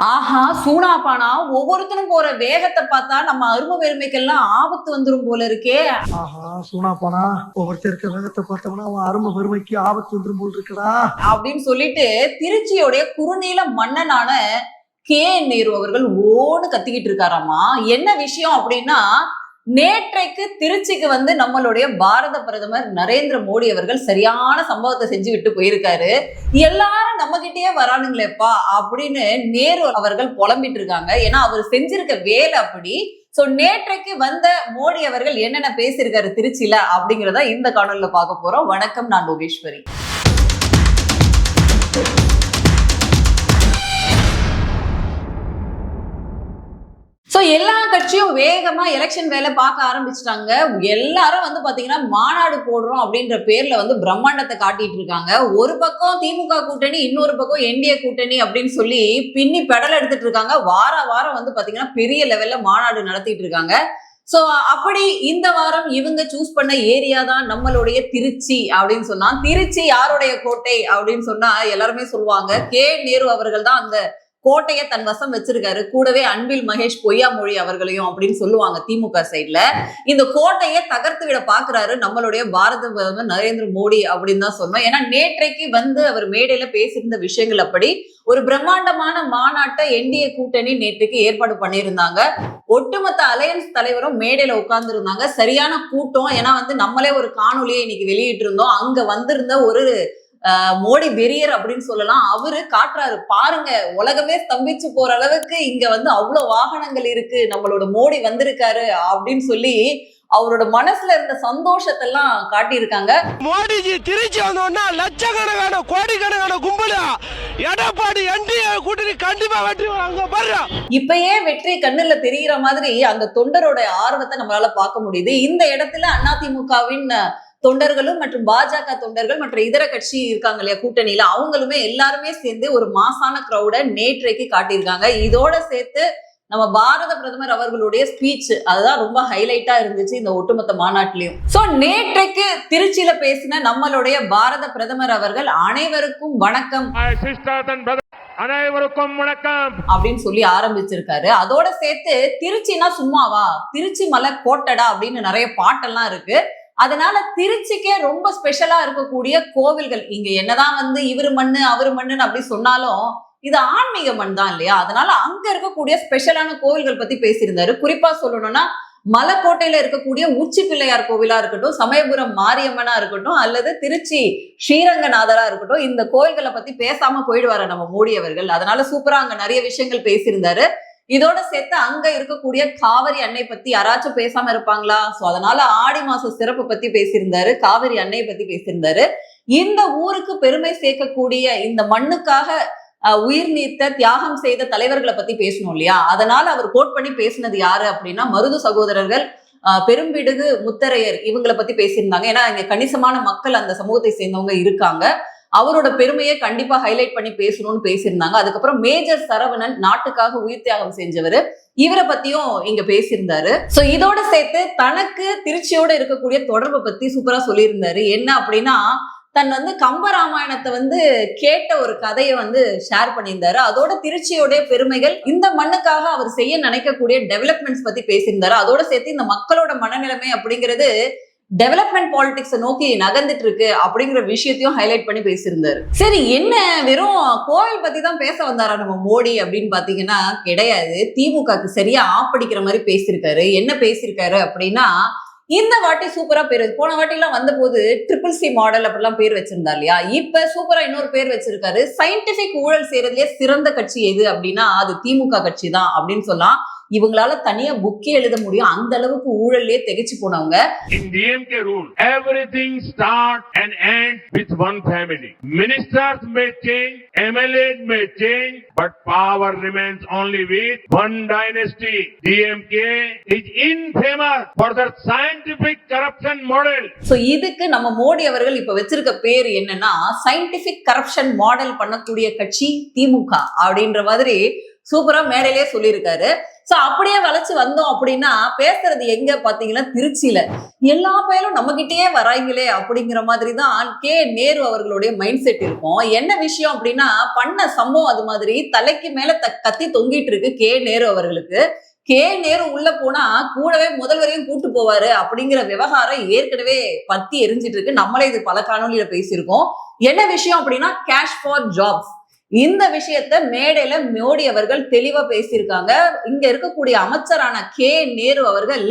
ஆஹா சூனாப்பானா ஒவ்வொருத்தரும் போற வேகத்தை பார்த்தா நம்ம அருமை பெருமைக்கெல்லாம் ஆபத்து வந்துரும் போல இருக்கே. ஆஹா சூனா போனா ஒவ்வொருத்தர் இருக்க வேகத்தை பார்த்தோம்னா அவன் அருமை பெருமைக்கு ஆபத்து வந்துரும் போல் இருக்கடா அப்படின்னு சொல்லிட்டு திருச்சியோடைய குறுநீல மன்னனான கே.என்.நேரு அவர்கள் ஓடு கத்திக்கிட்டு இருக்காராமா. என்ன விஷயம் அப்படின்னா, நேற்றைக்கு திருச்சிக்கு வந்து நம்மளுடைய பாரத பிரதமர் நரேந்திர மோடி அவர்கள் சரியான சம்பவத்தை செஞ்சு விட்டு போயிருக்காரு. எல்லாரும் நம்ம கிட்டயே வரானுங்களேப்பா அப்படின்னு நேரு அவர்கள் புலம்பிட்டு இருக்காங்க. ஏன்னா அவர் செஞ்சிருக்க வேலை அப்படி. சோ நேற்றைக்கு வந்த மோடி அவர்கள் என்னென்ன பேசியிருக்காரு திருச்சியில அப்படிங்கிறத இந்த காணொலியில பார்க்க போறோம். வணக்கம், நான் யோகேஸ்வரி. சோ எல்லா கட்சியும் வேகமா எலெக்ஷன் வேலை பார்க்க ஆரம்பிச்சிட்டாங்க. எல்லாரும் வந்து பாத்தீங்கன்னா மாநாடு போடுறோம் அப்படின்ற பேர்ல வந்து பிரம்மாண்டத்தை காட்டிட்டு இருக்காங்க. ஒரு பக்கம் திமுக கூட்டணி, இன்னொரு பக்கம் என்டிஏ கூட்டணி அப்படின்னு சொல்லி பின்னி பெடல் எடுத்துட்டு இருக்காங்க. வாரம் வந்து பாத்தீங்கன்னா பெரிய லெவல்ல மாநாடு நடத்திட்டு இருக்காங்க. சோ அப்படி இந்த வாரம் இவங்க சூஸ் பண்ண ஏரியா தான் நம்மளுடைய திருச்சி அப்படின்னு சொன்னா, திருச்சி யாருடைய கோட்டை அப்படின்னு சொன்னா எல்லாருமே சொல்லுவாங்க கே.நேரு அவர்கள் தான் அந்த கோட்டையை தன் வசம் வச்சிருக்காரு. கூடவே அன்பில் மகேஷ் பொய்யாமொழி அவர்களையும் அப்படின்னு சொல்லுவாங்க திமுக சைட்ல. இந்த கோட்டையை தகர்த்து விட பாக்குறாரு நம்மளுடைய பாரத பிரதமர் நரேந்திர மோடி அப்படின்னு தான் சொன்னோம். ஏன்னா நேற்றைக்கு வந்து அவர் மேடையில பேசியிருந்த விஷயங்கள் அப்படி ஒரு பிரம்மாண்டமான மாநாட்டை என்டிஏ கூட்டணி நேற்றுக்கு ஏற்பாடு பண்ணியிருந்தாங்க. ஒட்டுமொத்த அலையன்ஸ் தலைவரும் மேடையில உட்கார்ந்து இருந்தாங்க. சரியான கூட்டம். ஏன்னா வந்து நம்மளே ஒரு காணொலியை இன்னைக்கு வெளியிட்டு இருந்தோம். அங்க வந்திருந்த ஒரு மோடி வெறியர் அப்படின்னு சொல்லலாம். அவரு காட்டுறாரு, பாருங்க உலகமே ஸ்தம்பிச்சு போற அளவுக்கு இங்க வந்து அவ்வளவு வாகனங்கள் இருக்கு, நம்மளோட மோடி வந்திருக்காரு அப்படின்னு சொல்லி அவரோட மனசுல இருந்த சந்தோஷத்தை எல்லாம் காட்டியிருக்காங்க. மோடிஜி திருச்சி வந்தோம்னா லட்சக்கணக்கான கோடிக்கணக்கான கும்பலா எடப்பாடி என்டிஏ கூட்டணி கண்டிப்பா வெற்றி அங்க பாரு. இப்பயே வெற்றி கண்ணுல தெரிகிற மாதிரி அந்த தொண்டரோட ஆர்வத்தை நம்மளால பார்க்க முடியுது. இந்த இடத்துல அதிமுகவின் தொண்டர்களும் மற்றும் பாஜக தொண்டர்கள் மற்ற இதர கட்சி இருக்காங்க இல்லையா கூட்டணியில, அவங்களுமே எல்லாருமே சேர்ந்து ஒரு மாசான கிரௌட நேற்றைக்கு காட்டியிருக்காங்க. இதோட சேர்த்து நம்ம பாரத பிரதமர் அவர்களுடைய ஸ்பீச் அதுதான் ரொம்ப ஹைலைட்டா இருந்துச்சு இந்த ஒட்டுமொத்த மாநாட்டிலையும். சோ நேற்றைக்கு திருச்சியில பேசின நம்மளுடைய பாரத பிரதமர் அவர்கள் அனைவருக்கும் வணக்கம், அனைவருக்கும் வணக்கம் அப்படின்னு சொல்லி ஆரம்பிச்சிருக்காரு. அதோட சேர்த்து திருச்சினா சும்மாவா, திருச்சி மலை கோட்டடா அப்படின்னு நிறைய பாட்டெல்லாம் இருக்கு. அதனால திருச்சிக்கே ரொம்ப ஸ்பெஷலா இருக்கக்கூடிய கோவில்கள், இங்க என்னதான் வந்து இவரு மண்ணு அவரு மண்ணுன்னு அப்படி சொன்னாலும் இது ஆன்மீக மண் தான் இல்லையா. அதனால அங்க இருக்கக்கூடிய ஸ்பெஷலான கோவில்கள் பத்தி பேசியிருந்தாரு. குறிப்பா சொல்லணும்னா மலைக்கோட்டையில இருக்கக்கூடிய உச்சி பிள்ளையார் கோவிலா இருக்கட்டும், சமயபுரம் மாரியம்மனா இருக்கட்டும், அல்லது திருச்சி ஸ்ரீரங்கநாதரா இருக்கட்டும், இந்த கோவில்களை பத்தி பேசாம போயிடுவாரு நம்ம மோடி அவர்கள். அதனால சூப்பரா அங்க நிறைய விஷயங்கள் பேசியிருந்தாரு. இதோட சேர்த்து அங்க இருக்கக்கூடிய காவிரி அன்னை பத்தி யாராச்சும் பேசாம இருப்பாங்களா? சோ அதனால ஆடி மாச சிறப்பு பத்தி பேசியிருந்தாரு, காவிரி அன்னை பத்தி பேசியிருந்தாரு. இந்த ஊருக்கு பெருமை சேர்க்கக்கூடிய, இந்த மண்ணுக்காக உயிர் நீத்த தியாகம் செய்த தலைவர்களை பத்தி பேசணும் இல்லையா. அதனால அவர் கோட் பண்ணி பேசினது யாரு அப்படின்னா மருது சகோதரர்கள், பெரும்பிடுகு முத்தரையர், இவங்களை பத்தி பேசியிருந்தாங்க. ஏன்னா இங்க கணிசமான மக்கள் அந்த சமூகத்தை சேர்ந்தவங்க இருக்காங்க. அவரோட பெருமையை கண்டிப்பா ஹைலைட் பண்ணி பேசணும்னு பேசியிருந்தாங்க. அதுக்கப்புறம் மேஜர் சரவணன், நாட்டுக்காக உயிர் தியாகம் செஞ்சவர், இவரை பத்தியும் இங்க பேசியிருந்தாரு. சோ இதோட சேர்த்து தனக்கு திருச்சியோட இருக்கக்கூடிய தொடர்பை பத்தி சூப்பரா சொல்லியிருந்தாரு. என்ன அப்படின்னா, தன் வந்து கம்பராமாயணத்தை வந்து கேட்ட ஒரு கதையை வந்து ஷேர் பண்ணியிருந்தாரு. அதோட திருச்சியோட பெருமைகள், இந்த மண்ணுக்காக அவர் செய்ய நினைக்கக்கூடிய டெவலப்மெண்ட்ஸ் பத்தி பேசியிருந்தாரு. அதோட சேர்த்து இந்த மக்களோட மனநிலைமை அப்படிங்கிறது டெவலப்மெண்ட் பாலிடிக்ஸ் நோக்கி நகர்ந்துட்டு இருக்கு அப்படிங்கிற விஷயத்தையும் ஹைலைட் பண்ணி பேசியிருந்தாரு. சரி, என்ன வெறும் கோவில் பத்தி தான் பேச வந்தாரா நம்ம மோடி அப்படின்னு பாத்தீங்கன்னா கிடையாது. திமுகக்கு சரியா ஆப்படிக்கிற மாதிரி பேசியிருக்காரு. என்ன பேசியிருக்காரு அப்படின்னா, இந்த வாட்டி சூப்பரா பேர், போன வாட்டி எல்லாம் வந்த போது CCC மாடல் அப்படிலாம் பேர் வச்சிருந்தா இல்லையா, இப்ப சூப்பரா இன்னொரு பேர் வச்சிருக்காரு. சயின்டிபிக் ஊழல் செய்யறதுலயே சிறந்த கட்சி எது அப்படின்னா அது திமுக கட்சி தான் அப்படின்னு சொல்லலாம். இவங்களால தனியா புக்கே எழுத முடியும், அந்த அளவுக்கு ஊழல்லே திகைச்சு போனவங்க. In DMK rule, everything start and end with one family. Ministers may change, MLAs may change, but power remains only with one dynasty. DMK is infamous for their scientific corruption model. So இதுக்கு நம்ம மோடி அவர்கள் இப்ப வச்சிருக்க பேர் என்னன்னா, scientific corruption model பண்ணக்கூடிய கட்சி திமுக அப்படின்ற மாதிரி சூப்பரா மேடையிலேயே சொல்லியிருக்காரு. சோ அப்படியே வளைச்சு வந்தோம் அப்படின்னா பேசுறது எங்க பாத்தீங்கன்னா திருச்சியில. எல்லா பயலும் நம்ம கிட்டயே வராங்களே அப்படிங்கிற மாதிரி தான் கே நேரு அவர்களுடைய மைண்ட் செட் இருக்கும். என்ன விஷயம் அப்படின்னா பண்ண சம்பவம் அது மாதிரி தலைக்கு மேல கத்தி தொங்கிட்டு இருக்கு கே நேரு அவர்களுக்கு. கே நேரு உள்ள போனா கூடவே முதல்வரையும் கூட்டு போவாரு அப்படிங்கிற விவகாரம் ஏற்கனவே பத்தி எரிஞ்சிட்டு இருக்கு. நம்மளே இது பல காணொலியில பேசியிருக்கோம். என்ன விஷயம் அப்படின்னா கேஷ் ஃபார் ஜாப்ஸ். இந்த விஷயத்த மேடையில மோடி அவர்கள் தெளிவா பேசியிருக்காங்க. இங்க இருக்கக்கூடிய அமைச்சரான கே நேரு அவர்கள்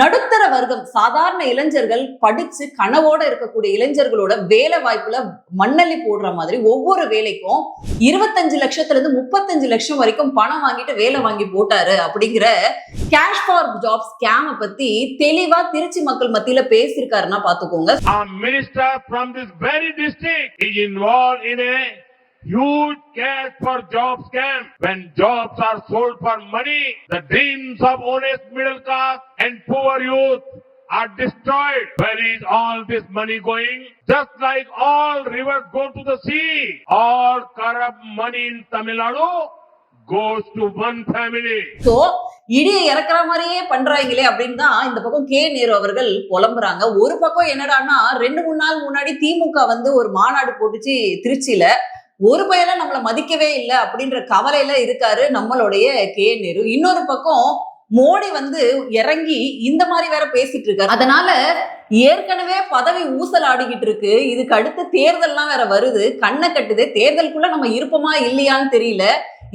நடுத்தர வர்க்கம் சாதாரண இளைஞர்கள் படிச்சு கனவோட இருக்கக்கூடிய இளைஞர்களோட வேலை வாய்ப்புல மண்ணள்ளி போடுற மாதிரி ஒவ்வொரு வேலைக்கும் 25 லட்சத்துல இருந்து 35 லட்சம் வரைக்கும் பணம் வாங்கிட்டு வேலை வாங்கி போட்டாரு அப்படிங்கிற கேஷ் ஃபார் ஜாப் ஸ்கேம பத்தி தெளிவா திருச்சி மக்கள் மத்தியில பேசியிருக்காருன்னா பாத்துக்கோங்க. A minister from this very district is involved in a huge cash for job scam. When jobs are sold for money, the dreams of honest middle class and poor youth are destroyed. Where is all this money going? Just like all rivers go to the sea, all corrupt money in Tamil Nadu goes to one family. So இடியை இறக்குற மாதிரியே பண்றாங்களே அப்படின்னு தான் இந்த பக்கம் K Nehru அவர்கள் புலம்புறாங்க. ஒரு பக்கம் என்னடான்னா 2-3 நாள் முன்னாடி திமுக வந்து ஒரு மாநாடு போட்டுச்சு திருச்சியில. ஒரு பையல நம்மள மதிக்கவே இல்லை அப்படின்ற கவலையில இருக்காரு நம்மளுடைய கே நேரு. இன்னொரு பக்கம் மோடி வந்து இறங்கி இந்த மாதிரி வேற பேசிட்டு இருக்காரு. அதனால ஏற்கனவே பதவி ஊசல் ஆடிக்கிட்டு இருக்கு. இதுக்கு அடுத்து தேர்தல்லாம் வேற வருது. கண்ணை கட்டுது. தேர்தலுக்குள்ள நம்ம இருப்போமா இல்லையான்னு தெரியல.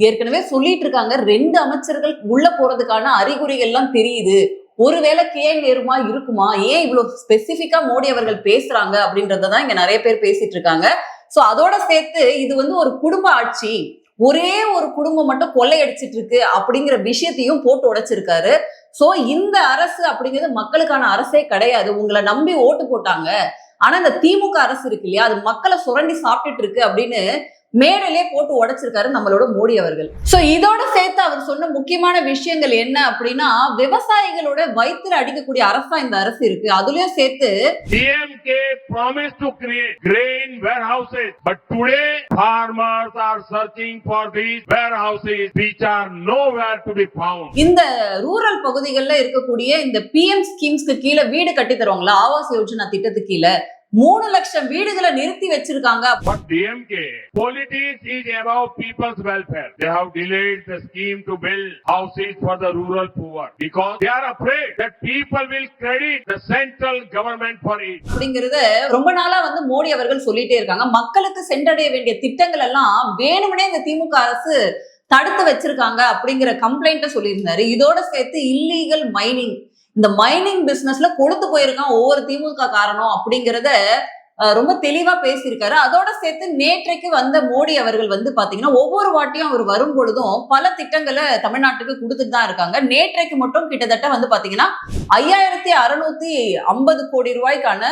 ஏற்கனவே சொல்லிட்டு இருக்காங்க 2 அமைச்சர்கள் உள்ள போறதுக்கான அறிகுறிகள் எல்லாம் தெரியுது. ஒருவேளை கே நேருமா இருக்குமா? ஏன் இவ்வளவு ஸ்பெசிபிக்கா மோடி அவர்கள் பேசுறாங்க அப்படின்றதான் இங்க நிறைய பேர் பேசிட்டு இருக்காங்க. சோ அதோட சேர்த்து இது வந்து ஒரு குடும்ப ஆட்சி, ஒரே ஒரு குடும்பம் மட்டும் கொள்ளையடிச்சிட்டு இருக்கு அப்படிங்கிற விஷயத்தையும் போட்டு உடைச்சிருக்காரு. சோ இந்த அரசு அப்படிங்கிறது மக்களுக்கான அரசே கிடையாது. உங்களை நம்பி ஓட்டு போட்டாங்க, ஆனா இந்த திமுக அரசு இருக்கு இல்லையா, அது மக்களை சுரண்டி சாப்பிட்டுட்டு இருக்கு அப்படின்னு மேடையிலே போட்டு உடைச்சிருக்காரு நம்மளோட மோடி அவர்கள். சோ இதோட சேர்த்து அவர் சொன்ன முக்கியமான விஷயங்கள் என்ன அப்படின்னா விவசாயிகளோட வயித்துல அடிக்கக்கூடிய அரசா இந்த அரசு இருக்கு. அதுலயும் சேர்த்து DMK promised to create grain warehouses, but today farmers are searching for these warehouses which are nowhere to be found. இந்த ரூரல் பகுதிகளில் இருக்கக்கூடிய இந்த PM ஸ்கீம்ஸ்க்கு கீழே வீடு கட்டி தருவாங்களா, ஆவாஸ் யோஜனா திட்டத்துக்கு கீழே 3 லட்சம் வீடுகளை நிறுத்தி வச்சிருக்காங்க. But DMK politics is about people's welfare. They have delayed the scheme to build houses for the rural poor because they are afraid that people will credit the central government for it. அப்படிங்கறத ரொம்ப நாளா வந்து மோடி அவர்கள் சொல்லிட்டே இருக்காங்க. மக்களுக்கு சென்றடைய வேண்டிய திட்டங்கள் எல்லாம் வேணும்னே இந்த திமுக அரசு தடுத்து வச்சிருக்காங்க அப்படிங்கிற கம்ப்ளைண்ட்டை சொல்லியிருந்தாரு. இதோட சேர்த்து இல்லீகல் மைனிங், இந்த மைனிங் பிசினஸ்ல கொடுத்து போயிருக்கான் ஒவ்வொரு திமுக காரணம் அப்படிங்கறத ரொம்ப தெளிவா பேசியிருக்காரு. அதோட சேர்த்து நேற்றைக்கு வந்த மோடி அவர்கள் வந்து பாத்தீங்கன்னா ஒவ்வொரு வாட்டியும் அவர் வரும் பொழுதும் பல திட்டங்களை தமிழ்நாட்டுக்கு கொடுத்துட்டு தான் இருக்காங்க. நேற்றைக்கு மட்டும் கிட்டத்தட்ட வந்து பாத்தீங்கன்னா 5650 கோடி ரூபாய்க்கான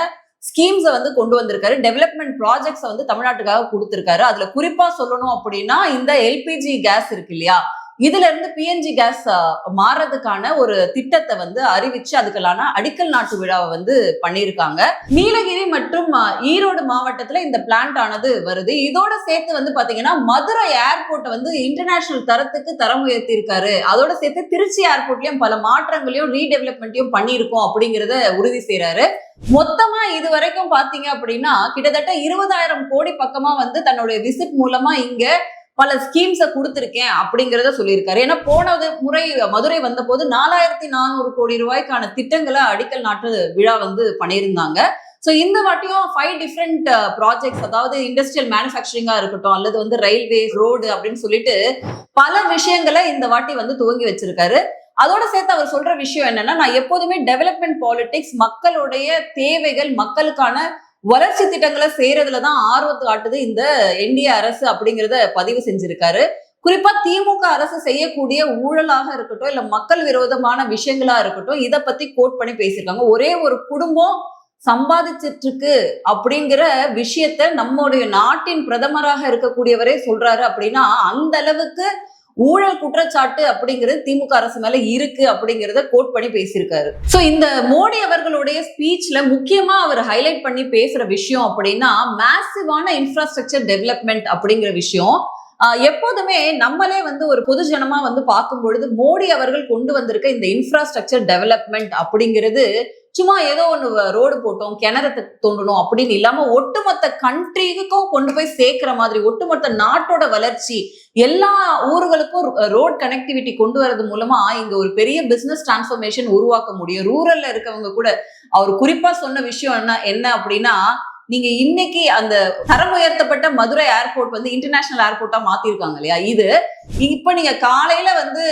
ஸ்கீம்ஸை வந்து கொண்டு வந்திருக்காரு. டெவலப்மெண்ட் ப்ராஜெக்ட்ஸை வந்து தமிழ்நாட்டுக்காக கொடுத்திருக்காரு. அதுல குறிப்பா சொல்லணும் அப்படின்னா இந்த LPG கேஸ் இருக்கு இல்லையா, இதுல இருந்து PNG கேஸ் மாறதுக்கான ஒரு திட்டத்தை வந்து அறிவிச்சு அதுக்கான அடிக்கல் நாட்டு விழாவை வந்து பண்ணியிருக்காங்க. நீலகிரி மற்றும் ஈரோடு மாவட்டத்துல இந்த பிளான்ட் ஆனது வருது. இதோட சேர்த்து வந்து பாத்தீங்கன்னா மதுரை ஏர்போர்ட்டை வந்து இன்டர்நேஷனல் தரத்துக்கு தரம் உயர்த்தி இருக்காரு. அதோட சேர்த்து திருச்சி ஏர்போர்ட்லயும் பல மாற்றங்களையும் ரீடெவலப்மெண்ட்டையும் பண்ணியிருக்கோம் அப்படிங்கிறத உறுதி செய்யறாரு. மொத்தமா இது வரைக்கும் பாத்தீங்க அப்படின்னா கிட்டத்தட்ட 20,000 கோடி பக்கமா வந்து தன்னுடைய விசிட் மூலமா இங்க பல ஸ்கீம்ஸை கொடுத்திருக்கேன் அப்படிங்கிறத சொல்லியிருக்காரு. ஏன்னா போன முறை மதுரை வந்த போது 4400 கோடி ரூபாய்க்கான திட்டங்களை அடிக்கல் நாட்டு விழா வந்து பண்ணியிருந்தாங்க. ஸோ இந்த வாட்டியும் 5 டிஃப்ரெண்ட் ப்ராஜெக்ட்ஸ், அதாவது இண்டஸ்ட்ரியல் மேனுஃபேக்சரிங்கா இருக்கட்டும் அல்லது வந்து ரயில்வே, ரோடு அப்படின்னு சொல்லிட்டு பல விஷயங்களை இந்த வாட்டி வந்து துவங்கி வச்சிருக்காரு. அதோட சேர்த்து அவர் சொல்ற விஷயம் என்னன்னா, நான் எப்போதுமே டெவலப்மெண்ட் பாலிடிக்ஸ், மக்களுடைய தேவைகள், மக்களுக்கான வளர்ச்சி திட்டங்களை செய்யறதுலதான் ஆர்வத்தை காட்டுது இந்த NDA அரசு அப்படிங்கிறத பதிவு செஞ்சிருக்காரு. குறிப்பா திமுக அரசு செய்யக்கூடிய ஊழலாக இருக்கட்டும் இல்ல மக்கள் விரோதமான விஷயங்களா இருக்கட்டும், இதை பத்தி கோட் பண்ணி பேசியிருக்காங்க. ஒரே ஒரு குடும்பம் சம்பாதிச்சிட்டு இருக்கு அப்படிங்கிற விஷயத்த நம்முடைய நாட்டின் பிரதமராக இருக்கக்கூடியவரே சொல்றாரு அப்படின்னா அந்த அளவுக்கு ஊழல் குற்றச்சாட்டு அப்படிங்கிறது திமுக அரசு மேல இருக்கு அப்படிங்கிறத கோட் பண்ணி பேசியிருக்காரு. சோ இந்த மோடி அவர்களுடைய ஸ்பீச்ல முக்கியமா அவர் ஹைலைட் பண்ணி பேசுற விஷயம் அப்படின்னா மேசிவான இன்ஃப்ராஸ்ட்ரக்சர் டெவலப்மெண்ட் அப்படிங்கிற விஷயம். எப்போதுமே நம்மளே வந்து ஒரு பொதுஜனமா வந்து பார்க்கும் பொழுது மோடி அவர்கள் கொண்டு வந்திருக்க இந்த இன்ஃப்ராஸ்ட்ரக்சர் டெவலப்மெண்ட் அப்படிங்கிறது சும்மா ஏதோ ஒண்ணு ரோடு போட்டோம், கிணறு தோண்டணும் அப்படின்னு இல்லாம ஒட்டுமொத்த கண்ட்ரிக்கும் கொண்டு போய் சேர்க்கிற மாதிரி, ஒட்டுமொத்த நாட்டோட வளர்ச்சி, எல்லா ஊர்களுக்கும் ரோட் கனெக்டிவிட்டி கொண்டு வரது மூலமா இங்க ஒரு பெரிய பிசினஸ் டிரான்ஸ்ஃபர்மேஷன் உருவாக்க முடியும். ரூரல்ல இருக்கவங்க கூட அவர் குறிப்பா சொன்ன விஷயம் என்ன அப்படின்னா, நீங்க இன்னைக்கு அந்த தரம் உயர்த்தப்பட்ட மதுரை ஏர்போர்ட் வந்து இன்டர்நேஷனல் ஏர்போர்ட்டா மாத்திருக்காங்க இல்லையா, இது இப்ப நீங்க காலையில வந்து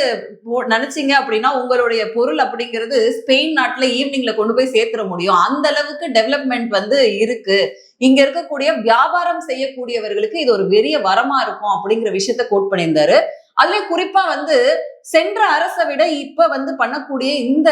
நினைச்சீங்க அப்படின்னா உங்களுடைய பொருள் அப்படிங்கிறது ஸ்பெயின் நாட்டுல ஈவினிங்ல கொண்டு போய் சேர்த்துட முடியும். அந்த அளவுக்கு டெவலப்மெண்ட் வந்து இருக்கு. இங்க இருக்கக்கூடிய வியாபாரம் செய்யக்கூடியவர்களுக்கு இது ஒரு பெரிய வரமா இருக்கும் அப்படிங்கிற விஷயத்த கோட் பண்ணியிருந்தாரு. அதுல குறிப்பா வந்து சென்ற அரசை விட இப்ப வந்து பண்ணக்கூடிய இந்த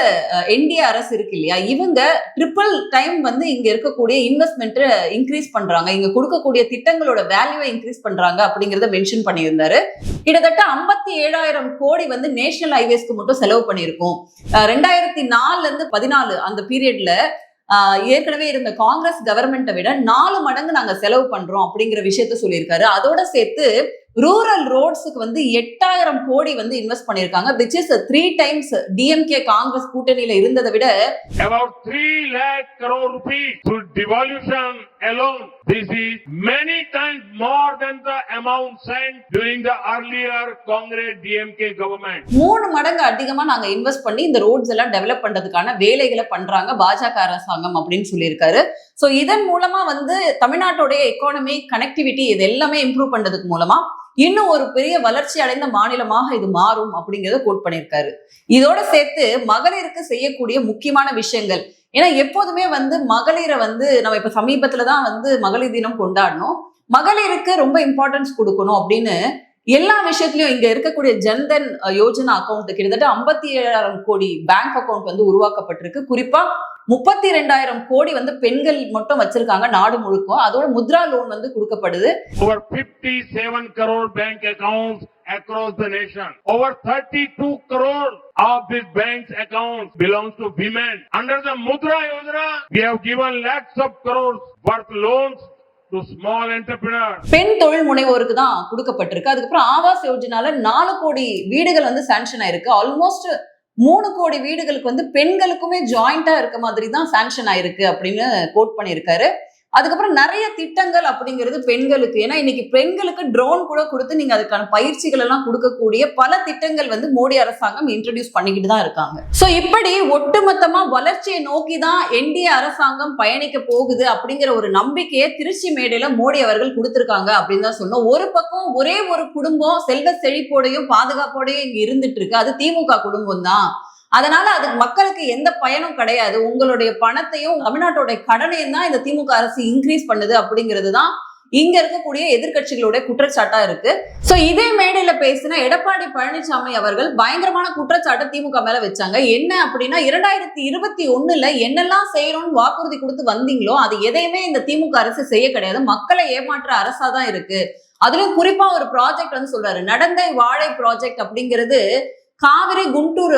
என்டிஏ அரசு இருக்கு இல்லையா, இவங்க ட்ரிபிள் டைம் வந்து இங்க இருக்கக்கூடிய இன்வெஸ்ட்மெண்ட் இன்க்ரீஸ் பண்றாங்க, இங்க கொடுக்கக்கூடிய திட்டங்களோட வேல்யூவை இன்க்ரீஸ் பண்றாங்க அப்படிங்கறத மென்ஷன் பண்ணியிருந்தாரு. கிட்டத்தட்ட 57,000 கோடி வந்து நேஷனல் ஹைவேஸ்க்கு மட்டும் செலவு பண்ணியிருக்கோம். 2004ல இருந்து 14 அந்த பீரியட்ல ஏற்கனவே இருந்த காங்கிரஸ் கவர்மெண்ட்டை விட 4 மடங்கு நாங்க செலவு பண்றோம் அப்படிங்கிற விஷயத்த சொல்லியிருக்காரு. அதோட சேர்த்து ரூரல் ரோட்ஸுக்கு வந்து 8,000 கோடி வந்து இன்வெஸ்ட் பண்ணிருக்காங்க, which is 3 times DMK Congress கூட்டணியில இருந்ததை விட about 3 lakh crore rupees through devolution alone. This is many times more than the amount sent during the earlier Congress DMK government. 3 மடங்கு அதிகமா நாங்க இன்வெஸ்ட் பண்ணி இந்த ரோட்ஸ் எல்லாம் டெவலப் பண்றதுக்கான வேலைகளை பண்றாங்க பாஜக அரசாங்கம் அப்படின்னு சொல்லியிருக்காரு. சோ இதன் மூலமா வந்து தமிழ்நாட்டுடைய எக்கானமி, கனெக்டிவிட்டி இது எல்லாமே இம்ப்ரூவ் பண்றதுக்கு மூலமா இன்னும் ஒரு பெரிய வளர்ச்சி அடைந்த மாநிலமாக இது மாறும் அப்படிங்கறத கோட் பண்ணியிருக்காரு. இதோட சேர்த்து மகளிருக்கு செய்யக்கூடிய முக்கியமான விஷயங்கள், ஏன்னா எப்போதுமே வந்து மகளிரை வந்து நம்ம இப்ப சமீபத்துலதான் வந்து மகளிர் தினம் கொண்டாடணும், மகளிருக்கு ரொம்ப இம்பார்ட்டன்ஸ் கொடுக்கணும் அப்படின்னு எல்லா விஷயத்திலயும் இங்க இருக்கக்கூடிய ஜன்தன் யோஜனா அக்கௌண்ட் கிட்டத்தட்ட 57,000 கோடி பேங்க் அக்கௌண்ட் வந்து உருவாக்கப்பட்டிருக்கு. குறிப்பா 32,000 கோடி வந்து பெண்கள் மட்டும் வச்சிருக்காங்க நாடு முழுக்க. அதோட முத்ரா லோன் வந்து கொடுக்கப்படுது. Over 57 crore bank accounts across the nation. Over 32 crore of these banks accounts belongs to women. Under the Mudra Yojana, we have given lakhs of crores worth loans to small entrepreneurs. பெண் தொழில் முனைவோருக்கு தான் கொடுக்கப்பட்டிருக்கு. அதுக்கப்புறம் ஆவாஸ் யோஜனால 4 கோடி வீடுகள் வந்து sanction ஆயிருக்கு. ஆல்மோஸ்ட் 3 கோடி வீடுகளுக்கு வந்து பெண்களுக்குமே ஜாயிண்டா இருக்க மாதிரி தான் சாங்ஷன் ஆயிருக்கு அப்படின்னு கோட் பண்ணியிருக்காரு. அதுக்கப்புறம் நிறைய திட்டங்கள் அப்படிங்கிறது பெண்களுக்கு, ஏன்னா இன்னைக்கு பெண்களுக்கு ட்ரோன் கூட கொடுத்து நீங்க அதுக்கான பயிற்சிகள் எல்லாம் கொடுக்கக்கூடிய பல திட்டங்கள் வந்து மோடி அரசாங்கம் இன்ட்ரடியூஸ் பண்ணிக்கிட்டு தான் இருக்காங்க. சோ இப்படி ஒட்டுமொத்தமா வளர்ச்சியை நோக்கி தான் என்டிஏ அரசாங்கம் பயணிக்க போகுது அப்படிங்கிற ஒரு நம்பிக்கையை திருச்சி மேடையில மோடி அவர்கள் கொடுத்திருக்காங்க அப்படின்னு தான் சொன்னோம். ஒரு பக்கம் ஒரே ஒரு குடும்பம் செல்வ செழிப்போடையும் பாதுகாப்போடையும் இங்க இருந்துட்டு இருக்கு, அது திமுக குடும்பம் தான். அதனால அதுக்கு மக்களுக்கு எந்த பயனும் கிடையாது, உங்களுடைய பணத்தையும் தமிழ்நாட்டோட கடனையும் தான் இந்த திமுக அரசு இன்க்ரீஸ் பண்ணுது அப்படிங்கிறது தான் இங்க இருக்கக்கூடிய எதிர்கட்சிகளுடைய குற்றச்சாட்டா இருக்கு. சோ இதே மேடையில பேசின எடப்பாடி பழனிசாமி அவர்கள் பயங்கரமான குற்றச்சாட்டை திமுக மேல வச்சாங்க. என்ன அப்படின்னா, 2021ல என்னெல்லாம் செய்யணும்னு வாக்குறுதி கொடுத்து வந்தீங்களோ அது எதையுமே இந்த திமுக அரசு செய்ய கிடையாது, மக்களை ஏமாற்ற அரசா தான் இருக்கு. அதுலயும் குறிப்பா ஒரு ப்ராஜெக்ட் வந்து சொல்றாரு, நடந்தை வாழை ப்ராஜெக்ட் அப்படிங்கிறது காவிரி குண்டூர்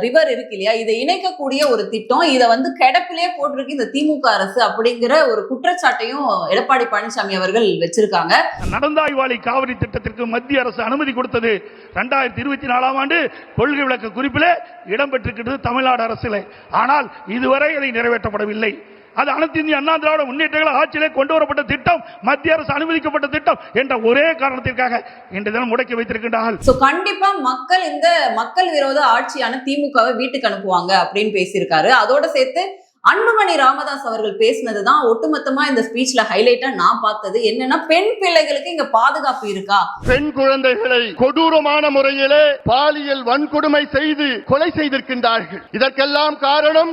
ரிவர் இருக்கு இல்லையா, இதை இணைக்கக்கூடிய ஒரு திட்டம், இதை வந்து கிடப்பிலே போட்டிருக்கு இந்த திமுக அரசு அப்படிங்கிற ஒரு குற்றச்சாட்டையும் எடப்பாடி பழனிசாமி அவர்கள் வச்சிருக்காங்க. நடந்தாய் வாழை காவிரி திட்டத்திற்கு மத்திய அரசு அனுமதி கொடுத்தது 2024ஆம் ஆண்டு கொள்கை விளக்க குறிப்பிலே இடம்பெற்றிருக்கிறது தமிழ்நாடு அரசிலே. ஆனால் இதுவரை அதை நிறைவேற்றப்படவில்லை. அது அனைத்து இந்திய அண்ணா திராவிட முன்னேற்ற ஆட்சியிலே கொண்டு வரப்பட்ட திட்டம், மத்திய அரசு அனுமதிக்கப்பட்ட திட்டம் என்ற ஒரே காரணத்திற்காக இன்று தினம் முடக்கி வைத்திருக்கின்றார்கள். சோ கண்டிப்பா மக்கள் இந்த மக்கள் விரோத ஆட்சியான திமுகவை வீட்டுக்கு அனுப்புவாங்க அப்படின்னு பேசியிருக்காரு. அதோட சேர்த்து அன்புமணி ராமதாஸ் அவர்கள் பேசினதுதான் ஒட்டுமொத்தமா இந்த ஸ்பீச்ல ஹைலைட்டா நான் பார்த்தது. என்னன்னா, பெண் பிள்ளைகளுக்கு இங்க பாதுகாப்பு இருக்கா? பெண் குழந்தைகளை கொடூரமான முறையிலே பாலியல் வன்கொடுமை செய்து கொலை செய்திருக்கின்றார்கள். இதற்கெல்லாம் காரணம்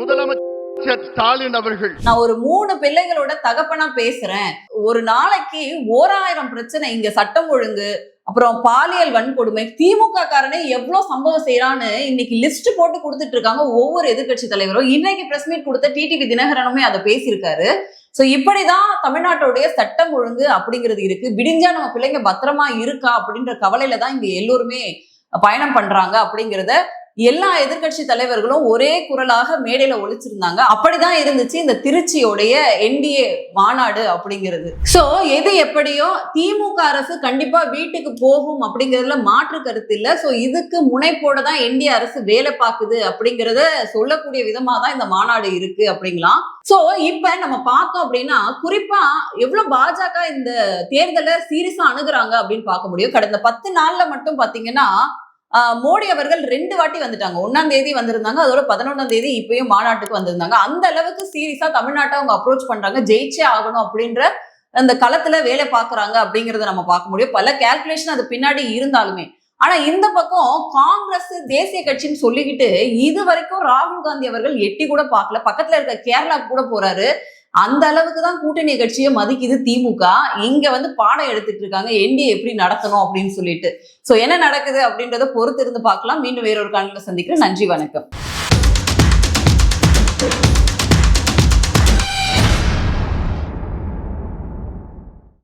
முதலமைச்சர் ஸ்டாலின் அவர்கள். நான் ஒரு 3 பிள்ளைகளோட தகப்பனா பேசுறேன். ஒரு நாளைக்கு 1000 பிரச்சனை, இங்க சட்டம் ஒழுங்கு, அப்புறம் பாலியல் வன்கொடுமை, திமுக காரனே எவ்வளவு சம்பவம் செய்யறான்னு இன்னைக்கு லிஸ்ட் போட்டு கொடுத்துட்டு இருக்காங்க ஒவ்வொரு எதிர்கட்சி தலைவரும். இன்னைக்கு பிரஸ் மீட் கொடுத்த டிடிவி தினகரனுமே அதை பேசியிருக்காரு. சோ இப்படிதான் தமிழ்நாட்டுடைய சட்டம் ஒழுங்கு அப்படிங்கிறது இருக்கு. விடிஞ்சா நம்ம பிள்ளைங்க பத்திரமா இருக்கா அப்படின்ற கவலையில தான் இங்க எல்லோருமே பயணம் பண்றாங்க அப்படிங்கிறத எல்லா எதிர்க்கட்சி தலைவர்களும் ஒரே குரலாக மேடையில ஒழிச்சிருந்தாங்க. அப்படிதான் இருந்துச்சு இந்த திருச்சியோடைய என்டிஏ மாநாடு அப்படிங்கிறது. சோ எது எப்படியோ திமுக அரசு கண்டிப்பா வீட்டுக்கு போகும் அப்படிங்கிறதுல மாற்று கருத்து இல்ல. சோ இதுக்கு முனைப்போட தான் என்டிஏ அரசு வேலை பார்க்குது அப்படிங்கறத சொல்லக்கூடிய விதமா தான் இந்த மாநாடு இருக்கு அப்படிங்கலாம். சோ இப்ப நம்ம பார்த்தோம் அப்படின்னா குறிப்பா எவ்வளவு பாஜக இந்த தேர்தலை சீரியஸா அணுகுறாங்க அப்படின்னு பார்க்க முடியும். கடந்த 10 நாள்ல மட்டும் பாத்தீங்கன்னா மோடி அவர்கள் 2 வாட்டி வந்துட்டாங்க. 1ஆம் தேதி வந்திருந்தாங்க, அதோட 11ஆம் தேதி இப்பயும் மாநாட்டுக்கு வந்திருந்தாங்க. அந்த அளவுக்கு சீரியஸா தமிழ்நாட்டை அவங்க அப்ரோச் பண்றாங்க, ஜெயிச்சே ஆகணும் அப்படின்ற அந்த களத்துல வேலை பாக்குறாங்க அப்படிங்கறத நம்ம பார்க்க முடியும். பல கால்குலேஷன் அது பின்னாடி இருந்தாலுமே. ஆனா இந்த பக்கம் காங்கிரஸ் தேசிய கட்சின்னு சொல்லிக்கிட்டு இது வரைக்கும் ராகுல் காந்தி அவர்கள் எட்டி கூட பார்க்கல. பக்கத்துல இருக்க கேரளாவுக்கு கூட போறாரு. அந்த அளவுக்கு தான் கூட்டணி கட்சியை மதிக்குது திமுக. இங்க வந்து பாடம் எடுத்துட்டு இருக்காங்க என்டிஏ எப்படி நடத்தணும் அப்படின்னு சொல்லிட்டு. சோ என்ன நடக்குது அப்படின்றத பொறுத்து இருந்து பார்க்கலாம். மீண்டும் வேறொரு காணொளியில சந்திக்கிறேன். நன்றி, வணக்கம்.